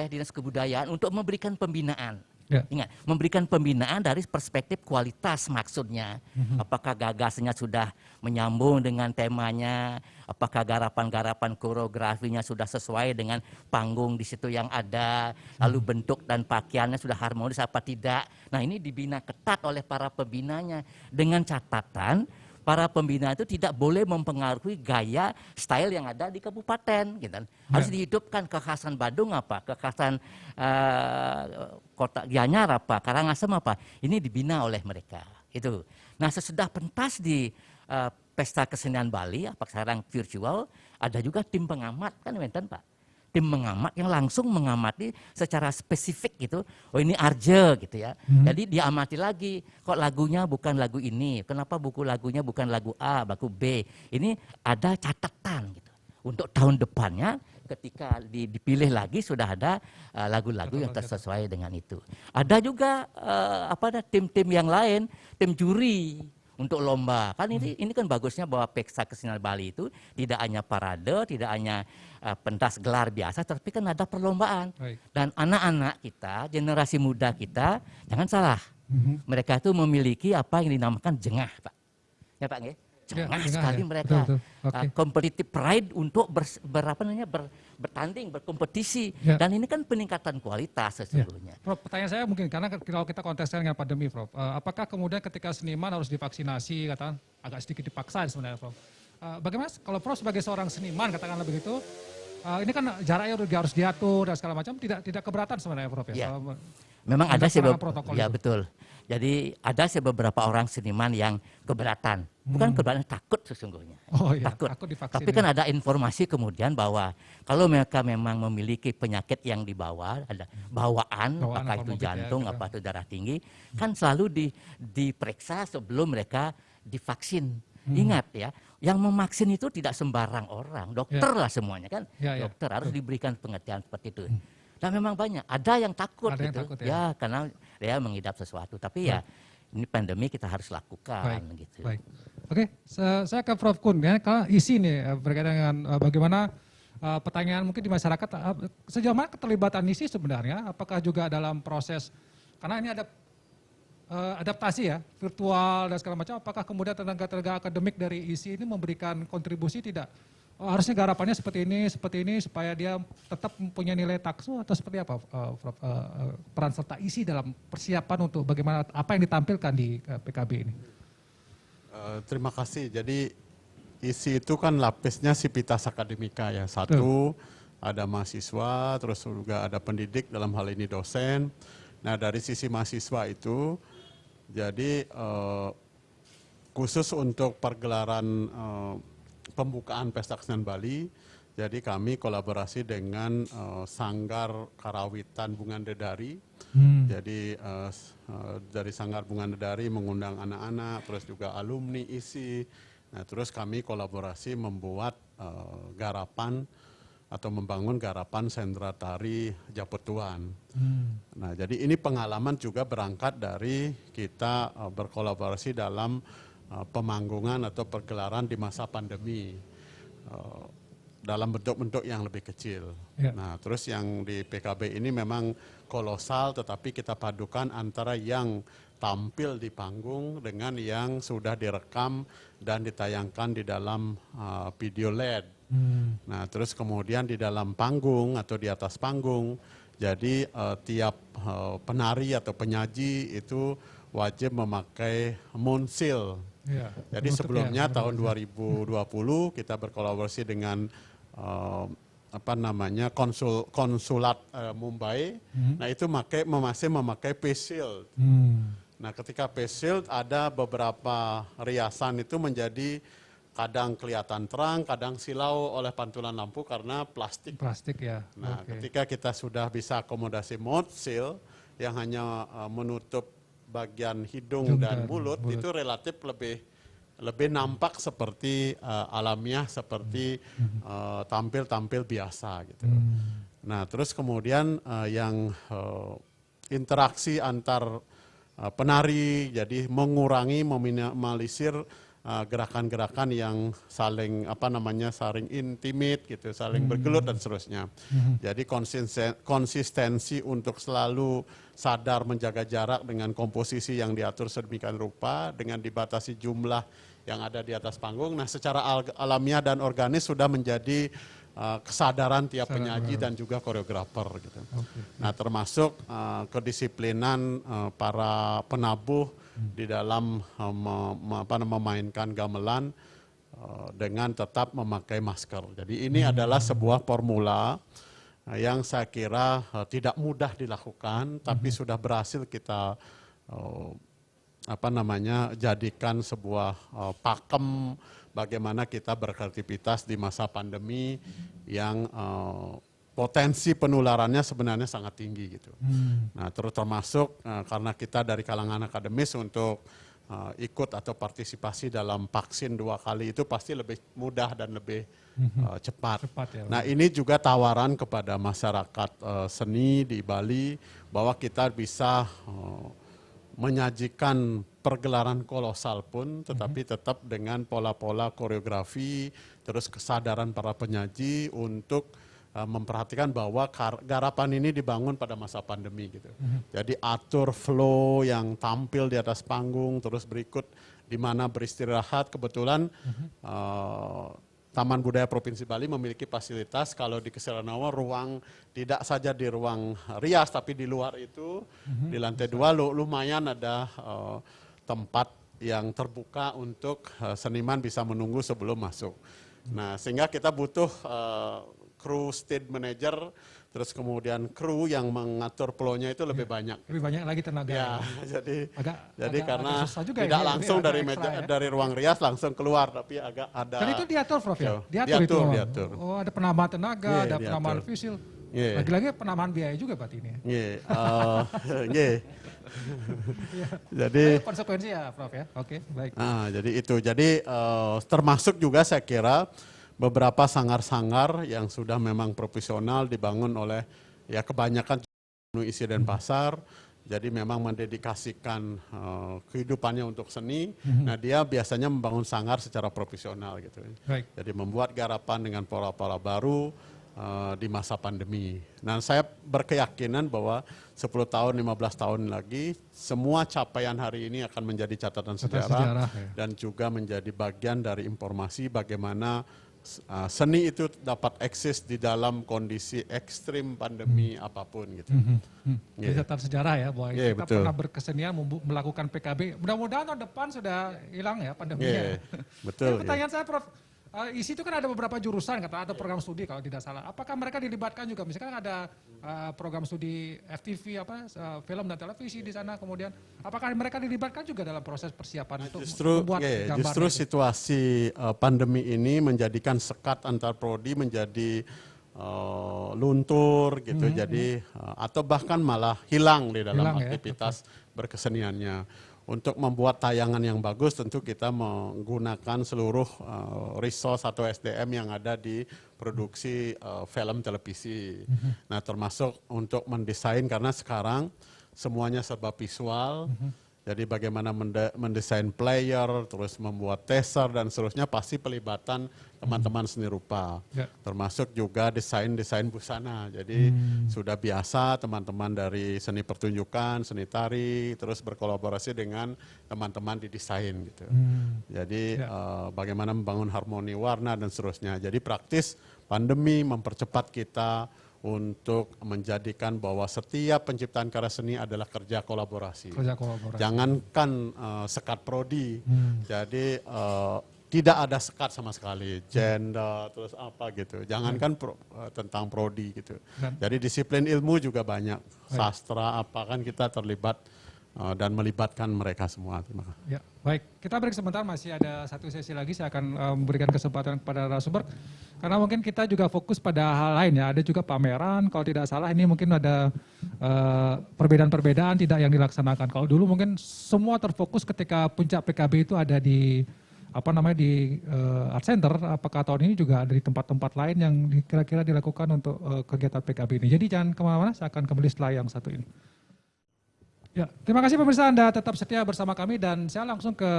Dinas Kebudayaan untuk memberikan pembinaan. Ingat, memberikan pembinaan dari perspektif kualitas maksudnya. Apakah gagasannya sudah menyambung dengan temanya, apakah garapan-garapan koreografinya sudah sesuai dengan panggung di situ yang ada, lalu bentuk dan pakaiannya sudah harmonis apa tidak. Nah ini dibina ketat oleh para pembinanya dengan catatan para pembina itu tidak boleh mempengaruhi gaya style yang ada di kabupaten, gitu. Harus dihidupkan kekhasan Badung apa, kekhasan Kota Gianyar apa, Karangasem apa. Ini dibina oleh mereka. Itu. Nah, sesudah pentas di Pesta Kesenian Bali, apa sekarang virtual, ada juga tim pengamat kan, Wenten Pak. Tim mengamat yang langsung mengamati secara spesifik gitu. Oh ini Arje gitu ya. Jadi diamati lagi, kok lagunya bukan lagu ini, kenapa buku lagunya bukan lagu A, lagu B. Ini ada catatan gitu. Untuk tahun depannya ketika dipilih lagi sudah ada lagu-lagu yang sesuai dengan itu. Ada juga tim-tim yang lain, tim juri untuk lomba. Kan ini kan bagusnya bahwa Pesta Kesenian Bali itu tidak hanya parade, tidak hanya pentas gelar biasa, tapi kan ada perlombaan. Dan anak-anak kita, generasi muda kita, jangan salah. Mereka itu memiliki apa yang dinamakan jengah, Pak. Ya Pak, nggih? Jengah sekali mereka. Competitive pride untuk bertanding, berkompetisi. Dan ini kan peningkatan kualitas sesungguhnya. Prof, pertanyaan saya mungkin, karena kalau kita konteskan dengan pandemi, Prof. Apakah kemudian ketika seniman harus divaksinasi, katakan agak sedikit dipaksa sebenarnya, Prof. Bagaimana kalau Prof sebagai seorang seniman, katakanlah begitu, ini kan jaraknya harus diatur dan segala macam, tidak keberatan sebenarnya, Prof. Ya? Memang ada ya betul. Jadi ada beberapa orang seniman yang keberatan, bukan keberatan, takut sesungguhnya. Takut divaksin. Tapi kan ada informasi kemudian bahwa kalau mereka memang memiliki penyakit yang dibawa, ada bawaan apakah itu jantung, apa itu darah tinggi, kan selalu diperiksa sebelum mereka divaksin. Ingat ya, yang memaksin itu tidak sembarang orang, dokter lah semuanya kan, dokter harus diberikan pengertian seperti itu. Dan memang banyak, ada yang takut karena dia mengidap sesuatu. Tapi ya ini pandemi kita harus lakukan gitu. Baik. Oke, saya ke Prof Kun ya, kalau isi nih berkaitan dengan bagaimana pertanyaan mungkin di masyarakat, sejauh mana keterlibatan isi sebenarnya, apakah juga dalam proses, karena ini ada adaptasi ya, virtual dan segala macam, apakah kemudian tenaga-tenaga akademik dari isi ini memberikan kontribusi tidak? Harusnya garapannya seperti ini supaya dia tetap mempunyai nilai taksu, atau seperti apa peran serta isi dalam persiapan untuk bagaimana apa yang ditampilkan di PKB ini? Terima kasih. Jadi isi itu kan lapisnya sivitas akademika ya. Satu, ada mahasiswa, terus juga ada pendidik, dalam hal ini dosen. Nah dari sisi mahasiswa itu, jadi khusus untuk pergelaran pembukaan Pesta Kesenian Bali, jadi kami kolaborasi dengan Sanggar Karawitan Bunga Dedari. Jadi dari Sanggar Bunga Dedari mengundang anak-anak, terus juga alumni isi. Nah, terus kami kolaborasi membuat garapan atau membangun garapan sendra tari Japetuan. Nah, jadi ini pengalaman juga berangkat dari kita berkolaborasi dalam pemanggungan atau pergelaran di masa pandemi dalam bentuk-bentuk yang lebih kecil. Nah, terus yang di PKB ini memang kolosal, tetapi kita padukan antara yang tampil di panggung dengan yang sudah direkam dan ditayangkan di dalam video LED. Nah, terus kemudian di dalam panggung atau di atas panggung, jadi tiap penari atau penyaji itu wajib memakai monsil. Jadi sebelumnya tahun 2020 kita berkolaborasi dengan konsulat Mumbai. Nah itu masih memakai face shield. Nah ketika face shield ada beberapa riasan itu menjadi kadang kelihatan terang, kadang silau oleh pantulan lampu karena plastik. Plastik ya. Nah, ketika kita sudah bisa akomodasi mouth seal yang hanya menutup bagian hidung dan mulut, itu relatif lebih nampak seperti alamiah, seperti tampil biasa gitu. Nah, terus kemudian yang interaksi antar penari, jadi mengurangi, meminimalisir gerakan-gerakan yang saling saling intimate gitu, saling bergelut dan seterusnya. Jadi konsistensi untuk selalu sadar menjaga jarak dengan komposisi yang diatur sedemikian rupa, dengan dibatasi jumlah yang ada di atas panggung. Nah, secara alamiah dan organis sudah menjadi kesadaran tiap penyaji dan juga koreografer gitu. Nah, termasuk kedisiplinan para penabuh di dalam memainkan gamelan dengan tetap memakai masker. Jadi ini adalah sebuah formula yang saya kira tidak mudah dilakukan, tapi sudah berhasil kita jadikan sebuah pakem bagaimana kita beraktivitas di masa pandemi yang potensi penularannya sebenarnya sangat tinggi gitu. Nah, termasuk karena kita dari kalangan akademis untuk ikut atau partisipasi dalam vaksin 2 kali itu pasti lebih mudah dan lebih cepat. Ya, nah, ini juga tawaran kepada masyarakat seni di Bali bahwa kita bisa menyajikan pergelaran kolosal pun, tetapi tetap dengan pola-pola koreografi, terus kesadaran para penyaji untuk memperhatikan bahwa garapan ini dibangun pada masa pandemi gitu. Jadi atur flow yang tampil di atas panggung, terus berikut di mana beristirahat. Kebetulan Taman Budaya Provinsi Bali memiliki fasilitas kalau di Keselanawa ruang tidak saja di ruang rias tapi di luar itu di lantai 2 lumayan ada tempat yang terbuka untuk seniman bisa menunggu sebelum masuk. Nah, sehingga kita butuh kru stage manager, terus kemudian kru yang mengatur flow-nya itu lebih banyak. Lebih banyak lagi tenaga. Ya, jadi karena juga tidak ya, langsung dari dari ruang rias langsung keluar, tapi agak ada. Dan itu diatur, Prof ya? Diatur. Oh, ada penambahan tenaga, ada penambahan visual. Lagi-lagi penambahan biaya juga berarti ini. Jadi konsekuensi ya, Prof ya. Oke, baik. Nah, jadi itu. Jadi termasuk juga saya kira beberapa sanggar-sanggar yang sudah memang profesional dibangun oleh ya kebanyakan isi dan pasar. Jadi memang mendedikasikan kehidupannya untuk seni. Nah, dia biasanya membangun sanggar secara profesional gitu. Baik. Jadi membuat garapan dengan pola-pola baru di masa pandemi. Nah, saya berkeyakinan bahwa 10 tahun, 15 tahun lagi semua capaian hari ini akan menjadi catatan sejarah dan juga menjadi bagian dari informasi bagaimana seni itu dapat eksis di dalam kondisi ekstrim pandemi apapun gitu. Catatan sejarah ya, bahwa kita betul. pernah berkesenian melakukan PKB. Mudah-mudahan tahun depan sudah hilang ya pandeminya. Betul. Pertanyaan saya, Prof, isi itu kan ada beberapa jurusan, kata ada program studi kalau tidak salah. Apakah mereka dilibatkan juga? Misalkan ada program studi FTV, film dan televisi di sana. Kemudian, apakah mereka dilibatkan juga dalam proses persiapan untuk membuat gambar? Justru situasi pandemi ini menjadikan sekat antar prodi menjadi luntur gitu. Jadi atau bahkan malah hilang di dalam aktivitas berkeseniannya. Untuk membuat tayangan yang bagus tentu kita menggunakan seluruh resource atau SDM yang ada di produksi film televisi. Nah, termasuk untuk mendesain karena sekarang semuanya serba visual. Jadi bagaimana mendesain player, terus membuat teaser dan seterusnya pasti pelibatan teman-teman seni rupa. Termasuk juga desain busana. Jadi sudah biasa teman-teman dari seni pertunjukan, seni tari, terus berkolaborasi dengan teman-teman di desain gitu. Jadi bagaimana membangun harmoni warna dan seterusnya. Jadi praktis pandemi mempercepat kita untuk menjadikan bahwa setiap penciptaan karya seni adalah kerja kolaborasi. Jangankan sekat prodi, jadi tidak ada sekat sama sekali, gender terus apa gitu. Jangankan tentang prodi gitu. Jadi disiplin ilmu juga banyak, sastra apa kan kita terlibat dan melibatkan mereka semua. Terima kasih. Ya, baik. Kita break sebentar, masih ada satu sesi lagi. Saya akan memberikan kesempatan kepada narasumber. Karena mungkin kita juga fokus pada hal lain ya. Ada juga pameran, kalau tidak salah ini mungkin ada perbedaan-perbedaan tidak yang dilaksanakan. Kalau dulu mungkin semua terfokus ketika puncak PKB itu ada di di Art Center. Apakah tahun ini juga ada di tempat-tempat lain yang kira-kira dilakukan untuk kegiatan PKB ini. Jadi jangan kemana-mana, saya akan kembali setelah yang satu ini. Ya, terima kasih pemirsa, Anda tetap setia bersama kami dan saya langsung ke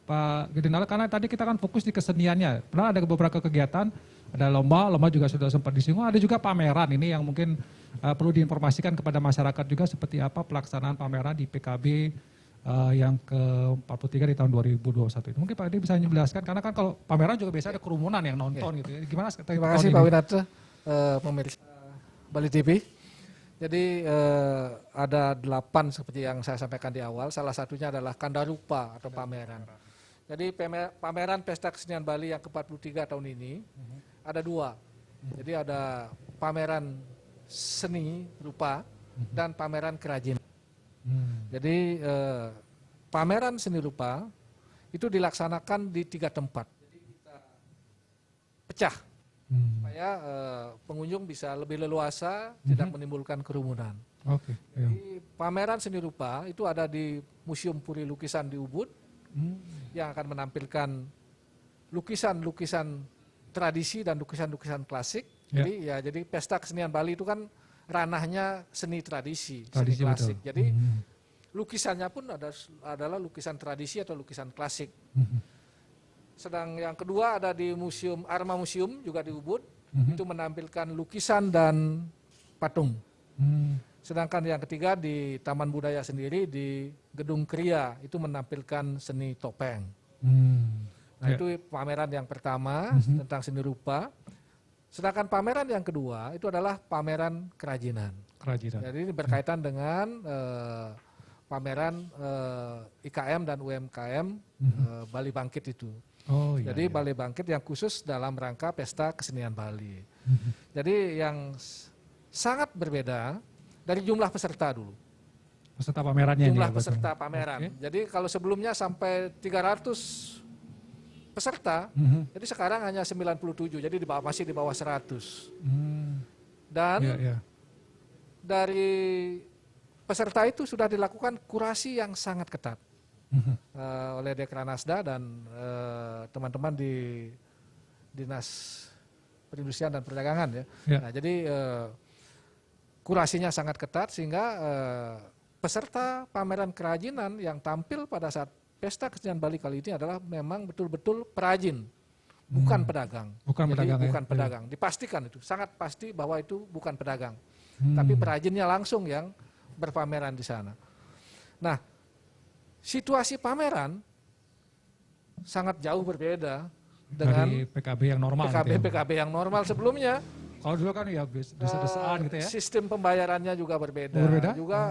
Pak Gede Nalo karena tadi kita kan fokus di keseniannya. Pernah ada beberapa kegiatan, ada lomba juga sudah sempat disinggung, ada juga pameran ini yang mungkin perlu diinformasikan kepada masyarakat juga seperti apa pelaksanaan pameran di PKB yang ke-43 di tahun 2021 itu. Mungkin Pak Gede bisa menjelaskan karena kan kalau pameran juga biasanya ada kerumunan yang nonton gitu ya. Gimana? Terima kasih Pak Winata, pemirsa Bali TV. Jadi ada 8 seperti yang saya sampaikan di awal, salah satunya adalah Kandarupa atau pameran. Jadi pameran Pesta Kesenian Bali yang ke-43 tahun ini ada 2. Jadi ada pameran seni rupa dan pameran kerajinan. Jadi pameran seni rupa itu dilaksanakan di 3 tempat. Jadi kita pecah supaya pengunjung bisa lebih leluasa, tidak menimbulkan kerumunan. Oke. Jadi pameran seni rupa itu ada di Museum Puri Lukisan di Ubud yang akan menampilkan lukisan-lukisan tradisi dan lukisan-lukisan klasik. Jadi Pesta Kesenian Bali itu kan ranahnya seni tradisi seni klasik. Betul. Jadi lukisannya pun adalah lukisan tradisi atau lukisan klasik. Sedang yang kedua ada di Museum Arma Museum juga di Ubud, itu menampilkan lukisan dan patung. Sedangkan yang ketiga di Taman Budaya sendiri di Gedung Kria itu menampilkan seni topeng. Nah itu pameran yang pertama tentang seni rupa. Sedangkan pameran yang kedua itu adalah pameran kerajinan. Jadi ini berkaitan dengan pameran IKM dan UMKM Bali Bangkit itu. Jadi Bali Bangkit yang khusus dalam rangka Pesta Kesenian Bali. Jadi yang sangat berbeda dari jumlah peserta dulu. Peserta pamerannya jumlah ini, peserta pameran. Jadi kalau sebelumnya sampai 300 peserta, jadi sekarang hanya 97, jadi masih di bawah 100. Dan dari peserta itu sudah dilakukan kurasi yang sangat ketat oleh Dekranasda dan teman-teman di Dinas Perindustrian dan Perdagangan ya. Nah, jadi kurasinya sangat ketat sehingga peserta pameran kerajinan yang tampil pada saat Pesta Kesenian Bali kali ini adalah memang betul-betul perajin, bukan pedagang. Bukan pedagang. Dipastikan itu, sangat pasti bahwa itu bukan pedagang. Tapi perajinnya langsung yang berpameran di sana. Nah, situasi pameran sangat jauh berbeda dengan dari PKB yang normal. PKB yang normal sebelumnya. Kalau dulu kan ya desa-desaan gitu ya. Sistem pembayarannya juga berbeda. Juga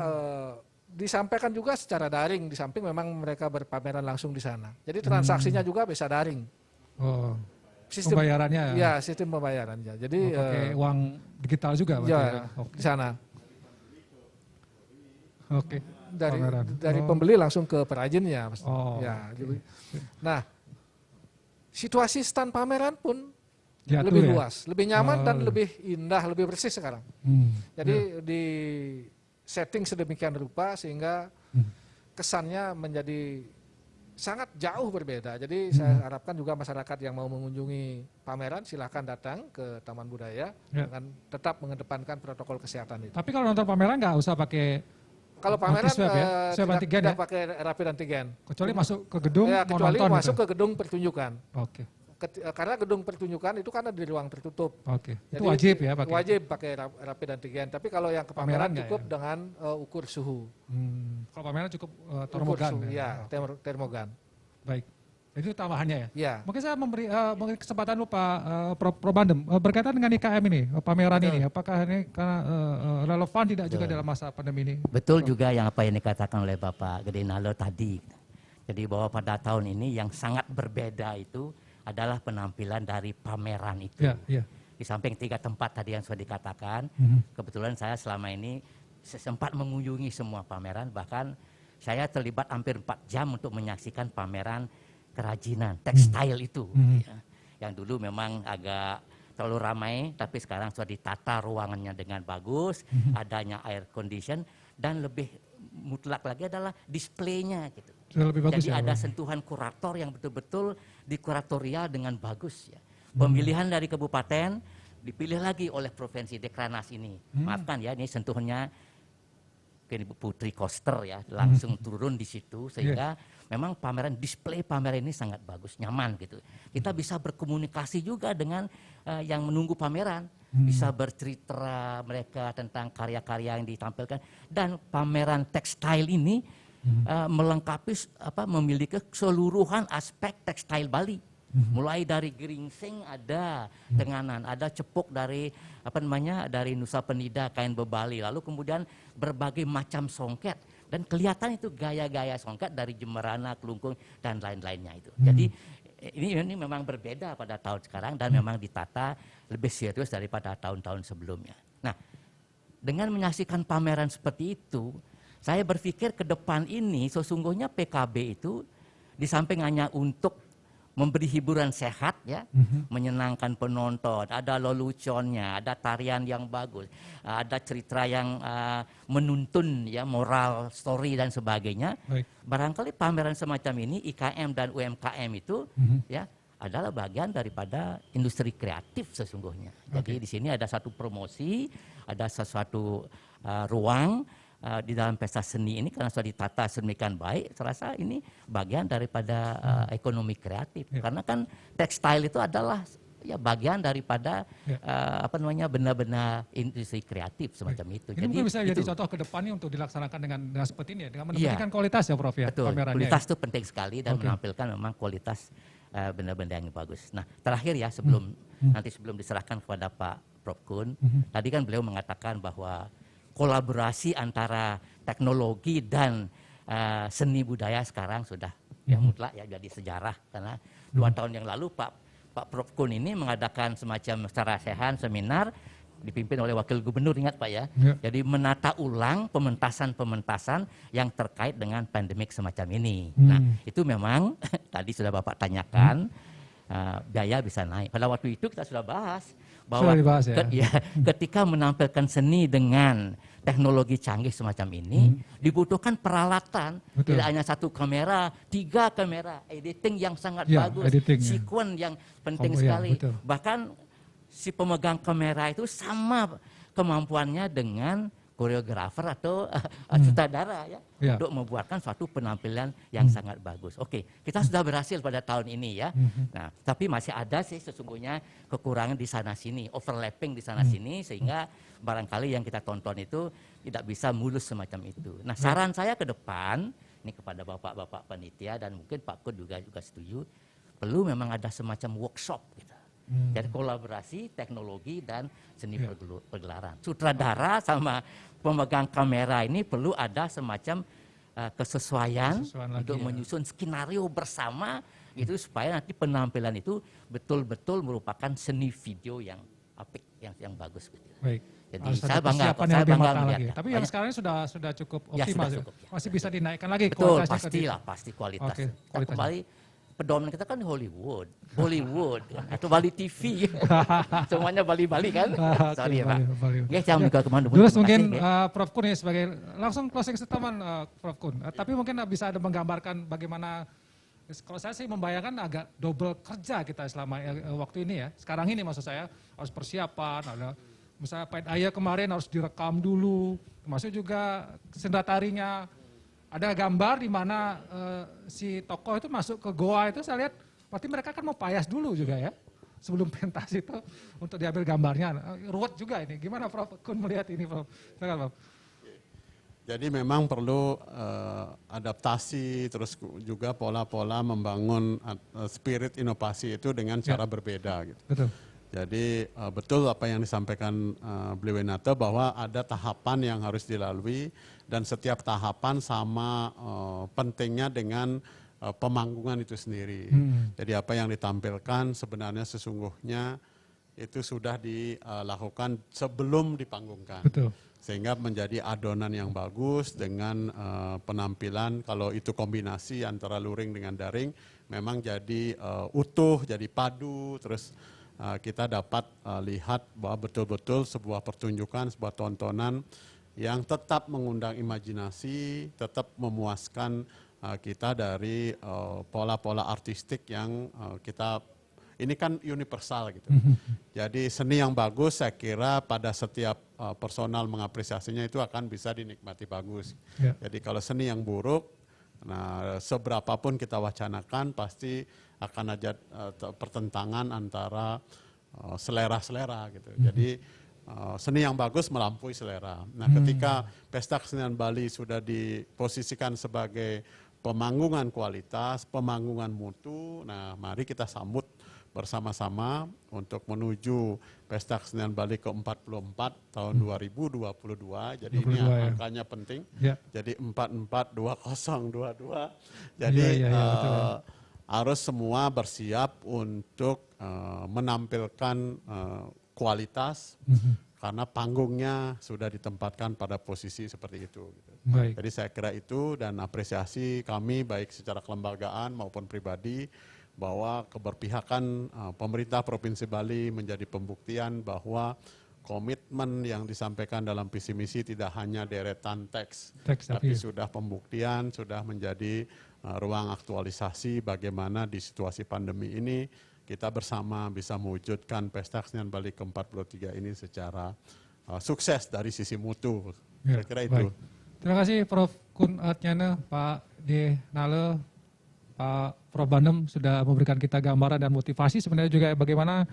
disampaikan juga secara daring, di samping memang mereka berpameran langsung di sana. Jadi transaksinya juga bisa daring. Sistem pembayarannya. Ya, sistem pembayarannya. Jadi pakai uang digital juga ya, di sana. Dari pembeli langsung ke perajinnya. Ya, gitu. Nah, situasi stand pameran pun lebih luas, lebih nyaman dan lebih indah, lebih bersih sekarang. Jadi di setting sedemikian rupa sehingga kesannya menjadi sangat jauh berbeda. Jadi saya harapkan juga masyarakat yang mau mengunjungi pameran silahkan datang ke Taman Budaya dengan tetap mengedepankan protokol kesehatan itu. Tapi kalau nonton pameran nggak usah pakai. Kalau pameran tidak pakai rapid antigen. Kecuali masuk ke gedung ya, kecuali nonton masuk ke gedung pertunjukan. Karena gedung pertunjukan itu kan ada di ruang tertutup. Itu wajib ya pakai. Wajib pakai rapid antigen. Tapi kalau yang ke pameran cukup dengan ukur suhu. Kalau pameran cukup termogan. Termogan. Baik. Itu tambahannya ya. Ya. Mungkin saya memberi kesempatan dulu Pak Prof Bandem berkaitan dengan IKM ini, pameran ini. Apakah ini karena relevan tidak juga dalam masa pandemi ini? Betul juga yang apa yang dikatakan oleh Bapak Gede Nalo tadi. Jadi bahwa pada tahun ini yang sangat berbeda itu adalah penampilan dari pameran itu. Di samping 3 tempat tadi yang sudah dikatakan, kebetulan saya selama ini sempat mengunjungi semua pameran, bahkan saya terlibat hampir 4 jam untuk menyaksikan pameran kerajinan tekstil itu. Ya. Yang dulu memang agak terlalu ramai, tapi sekarang sudah ditata ruangannya dengan bagus, adanya air condition, dan lebih mutlak lagi adalah displaynya gitu. Lebih bagus. Jadi ya, ada sentuhan kurator yang betul-betul dikuratorial dengan bagus ya. Pemilihan dari kabupaten dipilih lagi oleh provinsi Dekranasda ini. Maafkan ya, ini sentuhannya Ibu Putri Koster ya, langsung turun di situ sehingga memang display pameran ini sangat bagus, nyaman gitu. Kita bisa berkomunikasi juga dengan yang menunggu pameran, bisa bercerita mereka tentang karya-karya yang ditampilkan, dan pameran tekstil ini melengkapi memiliki keseluruhan aspek tekstil Bali. Mulai dari geringsing ada, tenganan, ada cepuk dari dari Nusa Penida, kain bebali, lalu kemudian berbagai macam songket, dan kelihatan itu gaya-gaya songket dari Jemberana, Kelungkung dan lain-lainnya itu. Jadi ini memang berbeda pada tahun sekarang dan memang ditata lebih serius daripada tahun-tahun sebelumnya. Nah, dengan menyaksikan pameran seperti itu, saya berpikir ke depan ini sesungguhnya PKB itu di samping hanya untuk memberi hiburan sehat ya, menyenangkan penonton, ada leluconnya, ada tarian yang bagus, ada cerita yang menuntun ya, moral story dan sebagainya. Baik. Barangkali pameran semacam ini IKM dan UMKM itu ya adalah bagian daripada industri kreatif sesungguhnya. Jadi di sini ada satu promosi, ada sesuatu ruang di dalam pesta seni ini karena sudah ditata sedemikian baik, saya rasa ini bagian daripada ekonomi kreatif. Karena kan tekstil itu adalah ya bagian daripada benda-benda industri kreatif semacam itu. Ini mungkin bisa jadi contoh ke depannya untuk dilaksanakan dengan seperti ini ya, dengan menempatkan kualitas ya Prof ya. Betul, kualitas itu penting sekali dan menampilkan memang kualitas benda-benda yang bagus. Nah, terakhir ya sebelum diserahkan kepada Pak Prof Kun, tadi kan beliau mengatakan bahwa kolaborasi antara teknologi dan seni budaya sekarang sudah mutlak ya jadi sejarah, karena 2 tahun yang lalu Pak Prof Kun ini mengadakan semacam sarasehan seminar dipimpin oleh Wakil Gubernur, ingat Pak ya. Jadi menata ulang pementasan yang terkait dengan pandemik semacam ini. Nah, itu memang tadi sudah Bapak tanyakan biaya bisa naik. Pada waktu itu kita sudah bahas bahwa ketika menampilkan seni dengan teknologi canggih semacam ini dibutuhkan peralatan. Tidak hanya 1 kamera, 3 kamera, editing yang sangat bagus, sequence yang penting sekali. Bahkan si pemegang kamera itu sama kemampuannya dengan koreografer atau sutradara ya, untuk membuatkan suatu penampilan yang sangat bagus. Oke, kita sudah berhasil pada tahun ini ya. Nah, tapi masih ada sih sesungguhnya kekurangan di sana sini, overlapping di sana sini, sehingga barangkali yang kita tonton itu tidak bisa mulus semacam itu. Nah, saran saya ke depan ini kepada bapak-bapak panitia dan mungkin Pak Kun juga setuju, perlu memang ada semacam workshop gitu. Jadi kolaborasi teknologi dan seni pergelaran. Sutradara sama pemegang kamera ini perlu ada semacam kesesuaian untuk menyusun skenario bersama itu supaya nanti penampilan itu betul-betul merupakan seni video yang apik, yang bagus. Baik. Jadi saya bangga melihatnya. Tapi yang sekarang sudah cukup optimal. Sudah cukup, ya. Masih bisa dinaikkan lagi betul, kualitasnya. pasti kualitas. Kita kembali pedoman kita kan Hollywood atau Bali TV, semuanya Bali kan. Sorry ya Pak. Ya, jangan juga kemana-mana. Terus mungkin Prof Kun ya sebagai langsung closing statement Prof Kun. Tapi mungkin bisa ada menggambarkan bagaimana, kalau saya sih membayangkan agak double kerja kita selama waktu ini ya. Sekarang ini maksud saya harus persiapan, ada misalnya Pait Ayah kemarin harus direkam dulu, termasuk juga senda tarinya. Ada gambar di mana si tokoh itu masuk ke goa itu, saya lihat berarti mereka kan mau payas dulu juga ya sebelum pentas itu untuk diambil gambarnya. Ruwet juga ini. Gimana Prof Kun melihat ini Prof? Silakan Prof. Jadi memang perlu adaptasi, terus juga pola-pola membangun spirit inovasi itu dengan cara berbeda gitu. Betul. Jadi betul apa yang disampaikan beliau Winata bahwa ada tahapan yang harus dilalui dan setiap tahapan sama pentingnya dengan pemangkungan itu sendiri. Jadi apa yang ditampilkan sebenarnya sesungguhnya itu sudah dilakukan sebelum dipanggungkan. Betul. sehingga menjadi adonan yang bagus dengan penampilan. Kalau itu kombinasi antara luring dengan daring, memang jadi utuh, jadi padu, terus kita dapat lihat bahwa betul-betul sebuah pertunjukan, sebuah tontonan yang tetap mengundang imajinasi, tetap memuaskan kita dari pola-pola artistik yang kita, ini kan universal gitu. Jadi seni yang bagus saya kira pada setiap personal mengapresiasinya itu akan bisa dinikmati bagus. Ya. Jadi kalau seni yang buruk, nah seberapapun kita wacanakan pasti akan ada pertentangan antara selera-selera gitu. Jadi seni yang bagus melampaui selera. Nah ketika Pesta Kesenian Bali sudah diposisikan sebagai pemanggungan kualitas, pemanggungan mutu, nah mari kita sambut bersama-sama untuk menuju Pesta Kesenian Bali ke-44 tahun 2022. Jadi 22, ini ya. angkanya penting. Ya. Jadi 442022. Jadi betul, ya. harus semua bersiap untuk menampilkan kualitas karena panggungnya sudah ditempatkan pada posisi seperti itu. Gitu. Baik. Jadi saya kira itu dan apresiasi kami baik secara kelembagaan maupun pribadi bahwa keberpihakan pemerintah Provinsi Bali menjadi pembuktian bahwa komitmen yang disampaikan dalam visi misi tidak hanya deretan teks, tapi sudah pembuktian, sudah menjadi ruang aktualisasi bagaimana di situasi pandemi ini kita bersama bisa mewujudkan Pesta Kesenian Bali ke-43 ini secara sukses dari sisi mutu. Ya, saya kira itu. baik. Terima kasih Prof. Kun Adnyana, Pak D. Nale, Pak Prof. Bandem sudah memberikan kita gambaran dan motivasi sebenarnya juga bagaimana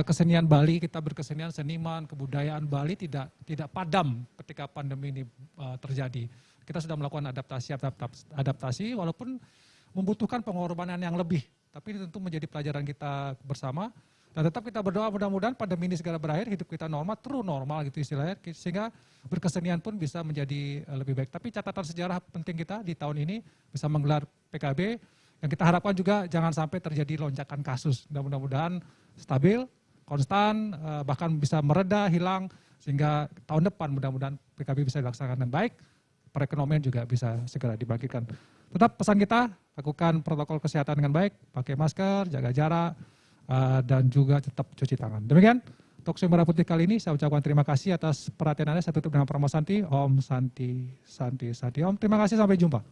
kesenian Bali, kita berkesenian, seniman, kebudayaan Bali tidak padam ketika pandemi ini terjadi. Kita sudah melakukan adaptasi walaupun membutuhkan pengorbanan yang lebih. Tapi ini tentu menjadi pelajaran kita bersama. Dan tetap kita berdoa mudah-mudahan pandemi ini segera berakhir, hidup kita normal, true normal gitu istilahnya. Sehingga berkesenian pun bisa menjadi lebih baik. Tapi catatan sejarah penting kita di tahun ini bisa menggelar PKB. Yang kita harapkan juga jangan sampai terjadi lonjakan kasus. Dan mudah-mudahan stabil, konstan, bahkan bisa mereda, hilang. Sehingga tahun depan mudah-mudahan PKB bisa dilaksanakan dengan baik. Perekonomian juga bisa segera dibangkitkan. Tetap pesan kita, lakukan protokol kesehatan dengan baik, pakai masker, jaga jarak, dan juga tetap cuci tangan. Demikian, Talkshow Merah Putih kali ini saya ucapkan terima kasih atas perhatian Anda. Saya tutup dengan Parama Santi, Om Santi, Santi, Santi, Om. Terima kasih, sampai jumpa.